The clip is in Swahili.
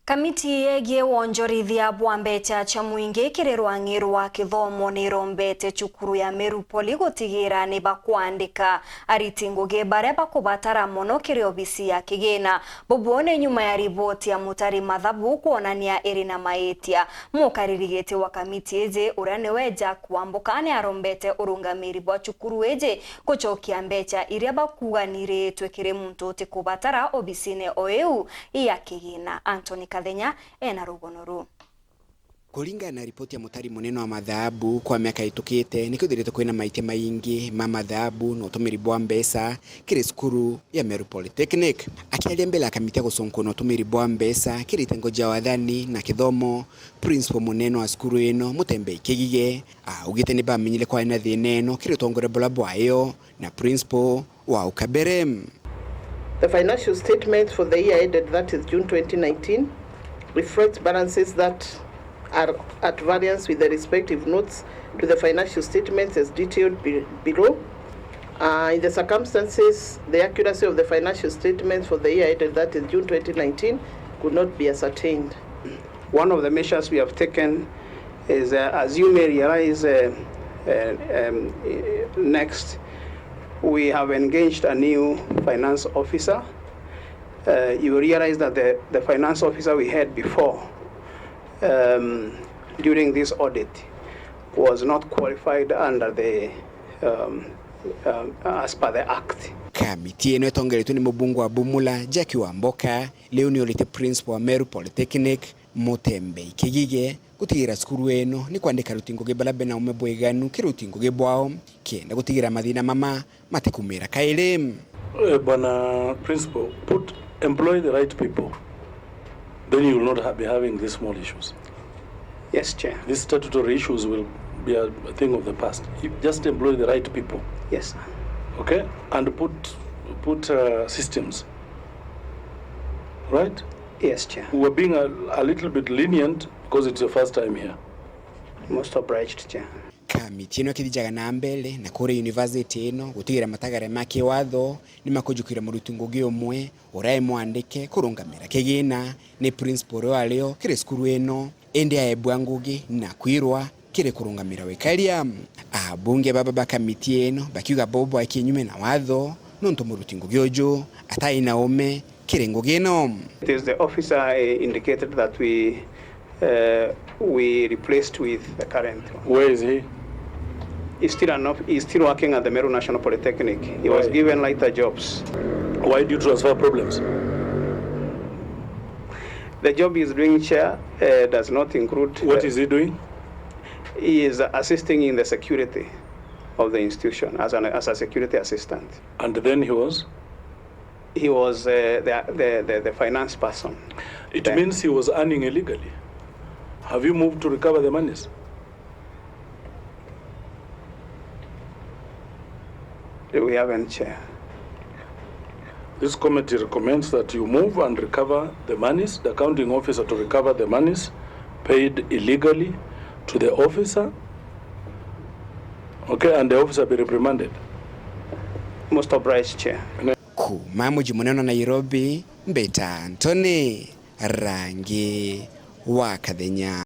Kamiti yegie wonjorithia bwa mbeca cha muingi kirerwa ng'irwa kithomo ni rombete Cukuru ya Meru poli gutigira ni bakwandika ariti ngugi bare bakubatara mono kiri obisi ya kigina bobone nyuma ya riboti ya mutari mathabu kuonania iri na maetia mukaririgete wa kamiti eje urane weja kuambukane arombete urungamiri bwa Cukuru eje kuchokia mbeca iria bakuganire twekire muntu tikubatara obisine oeu ya kigina. Anthony Kathenya ena rugonoru. Kulinga na ripoti ya mutari munene wa mathabu kwa miaka itukite nikithirite kwina maite maingi ma mathabu no tumiri bwa mbesa kiri Cukuru ya Meru Polytechnic. Akialia mbele ya kamiti ya gusonko no tumiri bwa mbesa kiri tengoja wathani na kithomo principal munene wa Cukuru ino Mutembei Kigige ugite ni bamenyire kwa ina thine no kiri tongore bula bwayo na principal wa Ukaberem. The financial statement for the year ended, that is June 2019, reflects balances that are at variance with the respective notes to the financial statements as detailed below. In the circumstances, the accuracy of the financial statements for the year ended, that is June 2019, could not be ascertained. One of the measures we have taken is, as you may realize, next, we have engaged a new finance officer. You realize that the finance officer we had before during this audit was not qualified under the as per the act. Kamiti eno etongeretwe ni mubungu wa Bumula Jackie Wamboka leo ni olite principal wa Meru Polytechnic Mutembei Kigige gutigira Cukuru eno ni kwandika rutingo gebalabe na umebweganu kirutingo gebwao kienda gutigira mathina mama matikumira kaile. Bana principal, employ the right people, then you will not be having these small issues. Yes, Chair. These statutory issues will be a thing of the past. You just employ the right people. Yes, sir. Okay, and put systems. Right? Yes, Chair. We're being a little bit lenient because it's your first time here. Most obliged, Chair. Kamiti eno kithijaga na mbele na kure university eno gutigira matagare make watho ni makujukira mu rutungo giomwe urai mwandike kurungamira kigina ni principal walio kire Cukuru eno ende aebwa ngugi na kwirwa kire kurungamira wekalia abunge baba ba kamiti eno bakiuga bobo akinyume na watho nonto mu rutungo giojo ataina ome kire ngugi eno. It is the officer indicated that we replaced with the current one. Where is he? He's still working at the Meru National Polytechnic. He was given lighter jobs. Why do you transfer problems? The job he is doing, Chair, does not include... What is he doing? He is assisting in the security of the institution as a security assistant. And then he was? He was the finance person. It means he was earning illegally. Have you moved to recover the monies? We haven't, Chair. This committee recommends that you move and recover the monies, the accounting officer to recover the monies paid illegally to the officer, okay, and the officer be reprimanded. Most obliged, Chair. Kumamuji muneno Nairobi, Mbeta Anthony, rangi wa Kathenya.